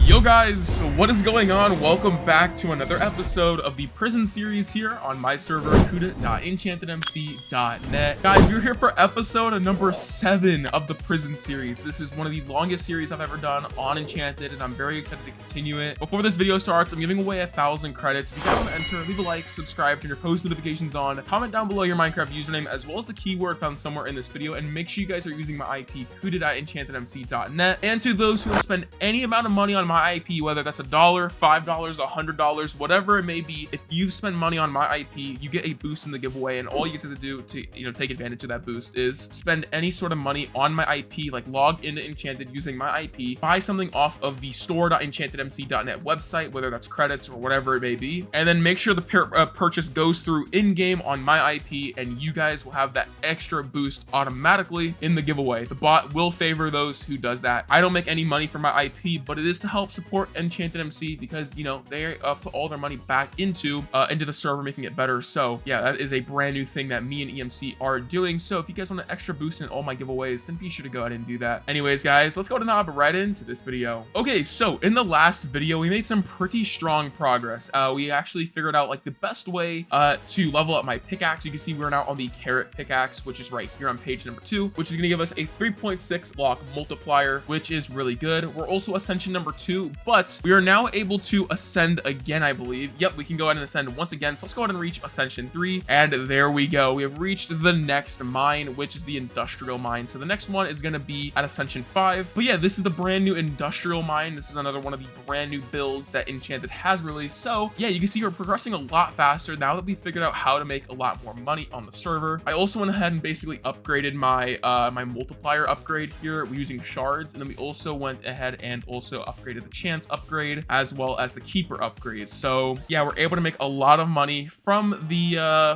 Yo guys, what is going on? Welcome back to another episode of the prison series here on my server, kuda.enchantedmc.net. Guys, we're here for episode number 7 of the prison series. This is one of the longest series I've ever done on Enchanted, and I'm very excited to continue it. Before this video starts, I'm giving away 1,000 credits. If you guys want to enter, leave a like, subscribe, turn your post notifications on, comment down below your Minecraft username as well as the keyword found somewhere in this video, and make sure you guys are using my IP, kuda.enchantedmc.net. And to those who have spent any amount of money on my IP, whether that's $1, $5, $100, whatever it may be, if you spend money on my IP, you get a boost in the giveaway, and all you get to do to take advantage of that boost is spend any sort of money on my IP, like log into Enchanted using my IP, buy something off of the store.enchantedmc.net website, whether that's credits or whatever it may be, and then make sure the purchase goes through in-game on my IP, and you guys will have that extra boost automatically in the giveaway. The bot will favor those who does that. I don't make any money from my IP, but it is to help support EnchantedMC because they put all their money back into the server, making it better. So yeah, that is a brand new thing that me and EMC are doing. So if you guys want an extra boost in all my giveaways, then be sure to go ahead and do that. Anyways, guys, let's go to knob right into this video. Okay, so in the last video, we made some pretty strong progress. We actually figured out like the best way to level up my pickaxe. You can see we're now on the carrot pickaxe, which is right here on page number 2, which is going to give us a 3.6 block multiplier, which is really good. We're also ascension number 2, but we are now able to ascend again, I believe. Yep, we can go ahead and ascend once again. So let's go ahead and reach ascension 3, and there we go. We have reached the next mine, which is the industrial mine. So the next one is going to be at ascension 5. But yeah, this is the brand new industrial mine. This is another one of the brand new builds that Enchanted has released. So yeah, you can see we're progressing a lot faster now that we figured out how to make a lot more money on the server. I also went ahead and basically upgraded my my multiplier upgrade here using shards, and then we also went ahead and also upgraded the chance upgrade as well as the keeper upgrades. So yeah, we're able to make a lot of money from the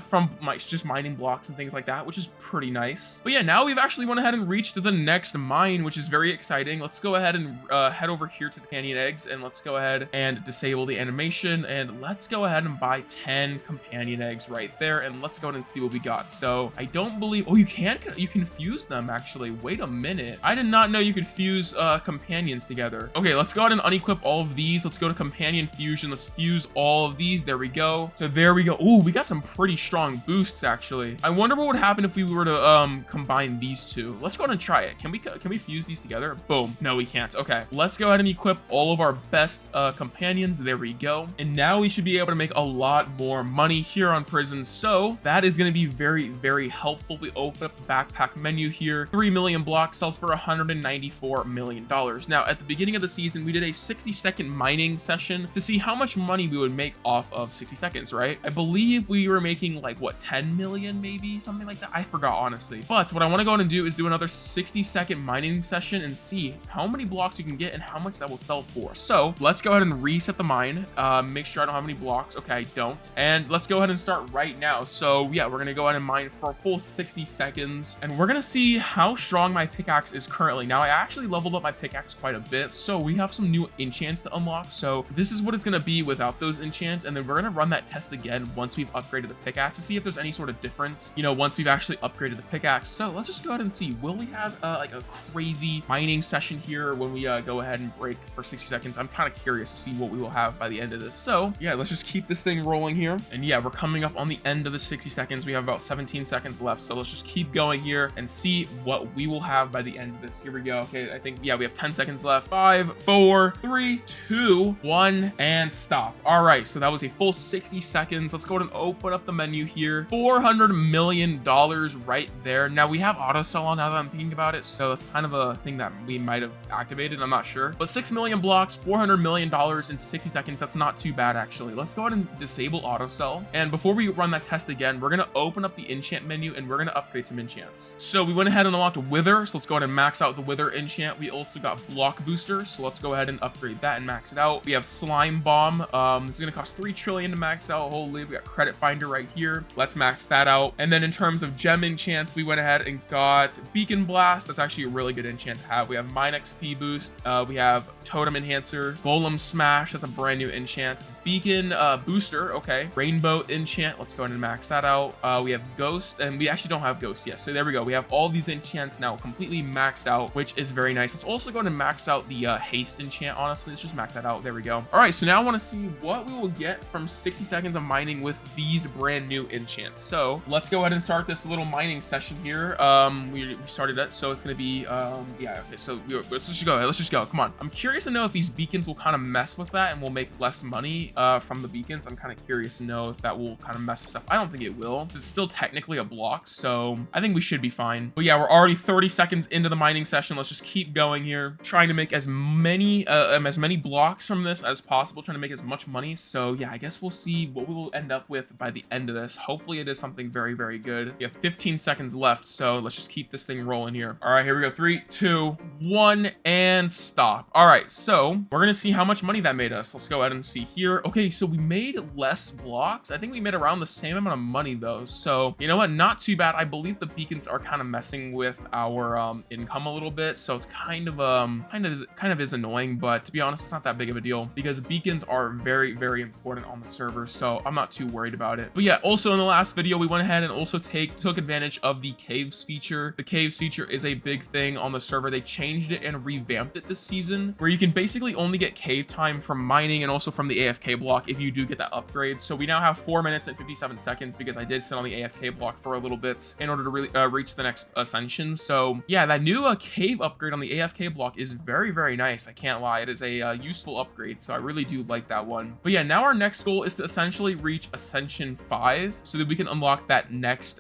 just mining blocks and things like that, which is pretty nice. But yeah, now we've actually went ahead and reached the next mine, which is very exciting. Let's go ahead and head over here to the companion eggs, and let's go ahead and disable the animation, and let's go ahead and buy 10 companion eggs right there, and let's go ahead and see what we got. So I don't believe, oh, you can fuse them actually. Wait a minute, I did not know you could fuse companions together. Okay, let's go ahead and unequip all of these. Let's go to companion fusion. Let's fuse all of these. There we go. So there we go. Oh, we got some pretty strong boosts actually. I wonder what would happen if we were to combine these two. Let's go ahead and try it. Can we fuse these together? Boom. No, we can't. Okay, let's go ahead and equip all of our best companions. There we go. And now we should be able to make a lot more money here on prison. So that is going to be very, very helpful. We open up the backpack menu here. 3 million blocks sells for $194 million. Now at the beginning of the season, we did a 60-second mining session to see how much money we would make off of 60 seconds, right? I believe we were making like what, 10 million, maybe something like that. I forgot honestly. But what I want to go ahead and do is do another 60-second mining session and see how many blocks you can get and how much that will sell for. So let's go ahead and reset the mine. Make sure I don't have any blocks. Okay, I don't. And let's go ahead and start right now. So yeah, we're gonna go ahead and mine for a full 60 seconds, and we're gonna see how strong my pickaxe is currently. Now I actually leveled up my pickaxe quite a bit, so we have some new enchants to unlock. So this is what it's gonna be without those enchants, and then we're gonna run that test again once we've upgraded the pickaxe to see if there's any sort of difference, once we've actually upgraded the pickaxe. So let's just go ahead and see, will we have like a crazy mining session here when we go ahead and break for 60 seconds? I'm kind of curious to see what we will have by the end of this. So yeah, let's just keep this thing rolling here, and yeah, we're coming up on the end of the 60 seconds. We have about 17 seconds left, so let's just keep going here and see what we will have by the end of this. Here we go. Okay, I think, yeah, we have 10 seconds left. 5, 4, 3, 2, 1, and stop. All right, so that was a full 60 seconds. Let's go ahead and open up the menu here. $400 million right there. Now we have auto sell on, now that I'm thinking about it, so that's kind of a thing that we might have activated. I'm not sure, but 6 million blocks, $400 million in 60 seconds. That's not too bad actually. Let's go ahead and disable auto sell, and before we run that test again, we're gonna open up the enchant menu and we're gonna upgrade some enchants. So we went ahead and unlocked wither, so let's go ahead and max out the wither enchant. We also got block booster, so let's go ahead and upgrade that and max it out. We have slime bomb. This is gonna cost 3 trillion to max out. Holy, we got credit finder right here. Let's max that out. And then in terms of gem enchants, we went ahead and got beacon blast. That's actually a really good enchant to have. We have mine XP boost. We have totem enhancer, golem smash. That's a brand new enchant. Beacon booster. Okay, rainbow enchant. Let's go ahead and max that out. We have ghost, and we actually don't have ghost yet. So there we go. We have all these enchants now completely maxed out, which is very nice. Let's also go ahead and max out the haste enchant enchant, honestly. Let's just max that out. There we go. All right, so now I want to see what we will get from 60 seconds of mining with these brand new enchants. So let's go ahead and start this little mining session here. We started it, so it's gonna be yeah, okay, so let's just go. Come on. I'm curious to know if these beacons will kind of mess with that and we'll make less money from the beacons. I'm kind of curious to know if that will kind of mess us up. I don't think it will. It's still technically a block, so I think we should be fine. But yeah, we're already 30 seconds into the mining session. Let's just keep going here, trying to make as many blocks from this as possible, trying to make as much money. So yeah, I guess we'll see what we will end up with by the end of this. Hopefully it is something very, very good. We have 15 seconds left, so let's just keep this thing rolling here. All right, here we go. 3, 2, 1, and stop. All right, so we're gonna see how much money that made us. Let's go ahead and see here. Okay, so we made less blocks. I think we made around the same amount of money though. So you know what? Not too bad. I believe the beacons are kind of messing with our income a little bit, so it's kind of is annoying. But to be honest, it's not that big of a deal because beacons are very, very important on the server. So I'm not too worried about it. But yeah, also in the last video, we went ahead and also took advantage of the caves feature. The caves feature is a big thing on the server. They changed it and revamped it this season, where you can basically only get cave time from mining and also from the AFK block if you do get that upgrade. So we now have 4 minutes and 57 seconds because I did sit on the AFK block for a little bit in order to really reach the next ascension. So yeah, that new cave upgrade on the AFK block is very, very nice. I can't lie. It is a useful upgrade, so I really do like that one. But yeah, now our next goal is to essentially reach Ascension 5 so that we can unlock that next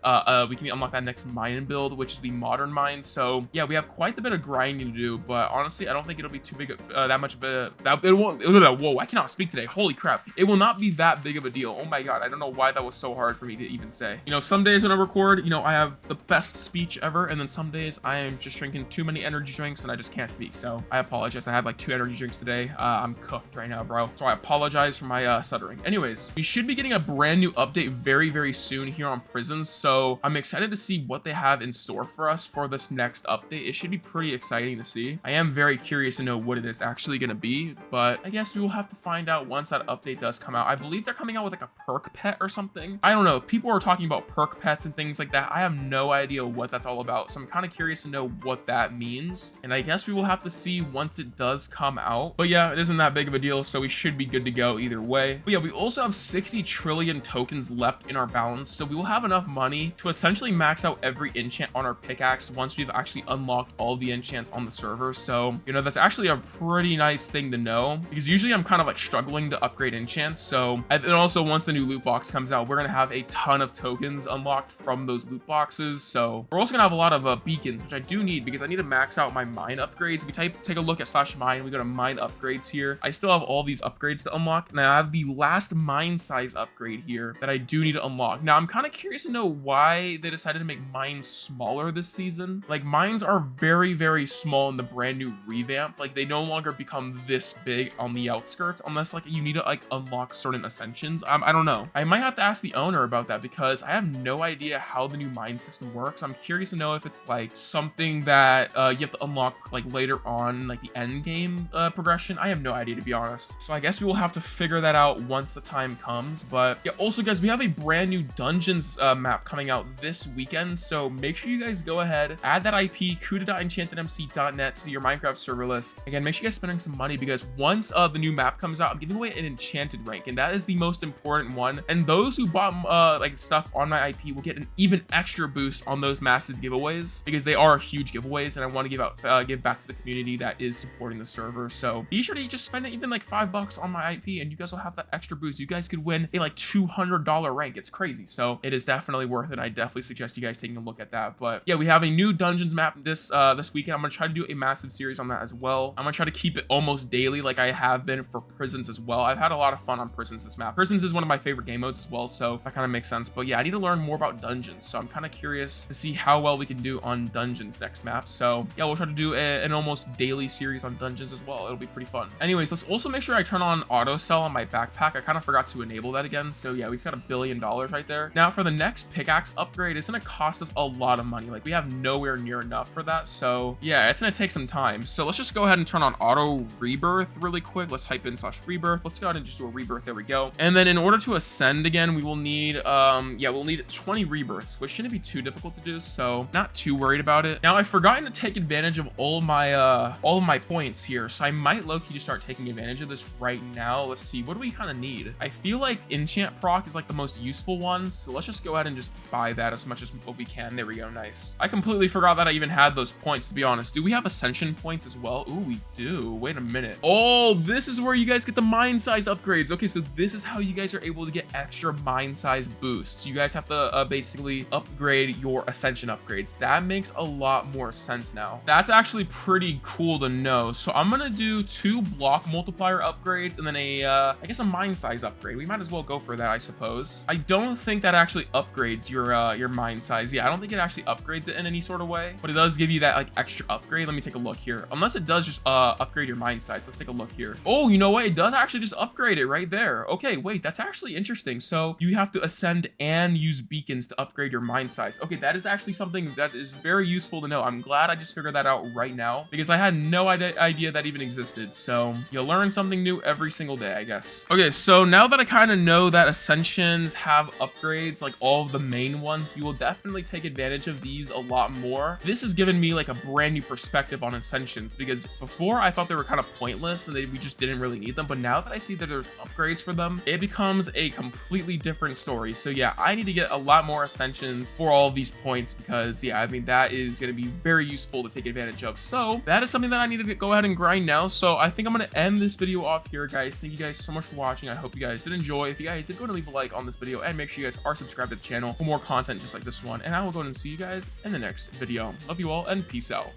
mine build, which is the modern mine. So yeah, we have quite a bit of grinding to do, but honestly, I don't think it'll be too big that much of a it won't. Whoa, I cannot speak today. Holy crap. It will not be that big of a deal. Oh my god, I don't know why that was so hard for me to even say. You know, some days when I record, you know, I have the best speech ever, and then some days I am just drinking too many energy drinks and I just can't speak. So I apologize. I had like 2 energy drinks today. I'm cooked right now, bro. So I apologize for my stuttering. Anyways, we should be getting a brand new update very, very soon here on Prisons. So I'm excited to see what they have in store for us for this next update. It should be pretty exciting to see. I am very curious to know what it is actually going to be, but I guess we will have to find out once that update does come out. I believe they're coming out with like a perk pet or something. I don't know. People are talking about perk pets and things like that. I have no idea what that's all about. So I'm kind of curious to know what that means. And I guess we will have to see once it does come out. But yeah, it isn't that big of a deal. So we should be good to go either way. But yeah, we also have 60 trillion tokens left in our balance. So we will have enough money to essentially max out every enchant on our pickaxe once we've actually unlocked all the enchants on the server. So, you know, that's actually a pretty nice thing to know because usually I'm kind of like struggling to upgrade enchants. So, and also once the new loot box comes out, we're going to have a ton of tokens unlocked from those loot boxes. So we're also going to have a lot of beacons, which I do need because I need to max out my mine upgrades. If we take a look at /mine, we go to mine upgrades here. I still have all these upgrades to unlock. Now I have the last mine size upgrade here that I do need to unlock. Now I'm kind of curious to know why they decided to make mines smaller this season. Like mines are very, very small in the brand new revamp. Like they no longer become this big on the outskirts unless like you need to like unlock certain ascensions. I don't know. I might have to ask the owner about that because I have no idea how the new mine system works. I'm curious to know if it's like something that you have to unlock like later on, like the end game progression. I have no idea, to be honest. So I guess we will have to figure that out once the time comes. But yeah, also guys, we have a brand new dungeons map coming out this weekend. So make sure you guys go ahead, add that IP, kuda.enchantedmc.net to your Minecraft server list. Again, make sure you guys spending some money because once the new map comes out, I'm giving away an enchanted rank, and that is the most important one. And those who bought like stuff on my IP will get an even extra boost on those massive giveaways because they are huge giveaways, and I want to give back to the community that is supporting the server. So be sure to just spend it even like $5 on my IP, and you guys will have that extra boost. You guys could win a like $200 rank. It's crazy. So it is definitely worth it. I definitely suggest you guys taking a look at that. But yeah, we have a new dungeons map this weekend. I'm gonna try to do a massive series on that as well. I'm gonna try to keep it almost daily like I have been for Prisons as well. I've had a lot of fun on Prisons this map. Prisons is one of my favorite game modes as well, so that kind of makes sense. But yeah, I need to learn more about dungeons, so I'm kind of curious to see how well we can do on dungeons next map. So yeah, we'll try to do an almost daily series on dungeons as well. It'll be pretty fun. Anyways, let's also make sure I turn on auto sell on my backpack. I kind of forgot to enable that again. So yeah, we just got $1 billion right there. Now for the next pickaxe upgrade, it's gonna cost us a lot of money. Like we have nowhere near enough for that. So yeah, it's gonna take some time. So let's just go ahead and turn on auto rebirth really quick. Let's type in /rebirth. Let's go ahead and just do a rebirth. There we go. And then in order to ascend again, we will need we'll need 20 rebirths, which shouldn't be too difficult to do. So not too worried about it. Now I've forgotten to take advantage of all of my points here. So I might low-key just start taking advantage of this right now. Let's see, what do we kind of need? I feel like enchant proc is like the most useful one, so let's just go ahead and just buy that as much as what we can. There we go, nice. I completely forgot that I even had those points, to be honest. Do we have ascension points as well? Ooh, we do. Wait a minute. Oh, this is where you guys get the mind size upgrades. Okay, so this is how you guys are able to get extra mind size boosts. You guys have to basically upgrade your ascension upgrades. That makes a lot more sense now. That's actually pretty cool to know. So I'm gonna do 2 block multiplier upgrades and then I guess a mind size upgrade. We might as well go for that, I suppose. I don't think that actually upgrades your mind size. Yeah, I don't think it actually upgrades it in any sort of way, but it does give you that like extra upgrade. Let me take a look here. Unless it does just upgrade your mind size. Let's take a look here. Oh, you know what? It does actually just upgrade it right there. Okay, wait, that's actually interesting. So you have to ascend and use beacons to upgrade your mind size. Okay, that is actually something that is very useful to know. I'm glad I just figured that out right now because I had no idea that even existed. So you learn something new every single day, I guess. Okay, so now that I kind of know that ascensions have upgrades, like all of the main ones, we will definitely take advantage of these a lot more. This has given me like a brand new perspective on ascensions because before I thought they were kind of pointless and we just didn't really need them, but now that I see that there's upgrades for them, it becomes a completely different story. So yeah, I need to get a lot more ascensions for all of these points because yeah, I mean, that is going to be very useful to take advantage of. So that is something that I need to go ahead and grind now. So I think I'm going to end this video off here, guys. Thank you guys so much for watching. I hope you guys did enjoy. If you guys did, go ahead and leave a like on this video and make sure you guys are subscribed to the channel for more content just like this one. And I will go ahead and see you guys in the next video. Love you all and peace out.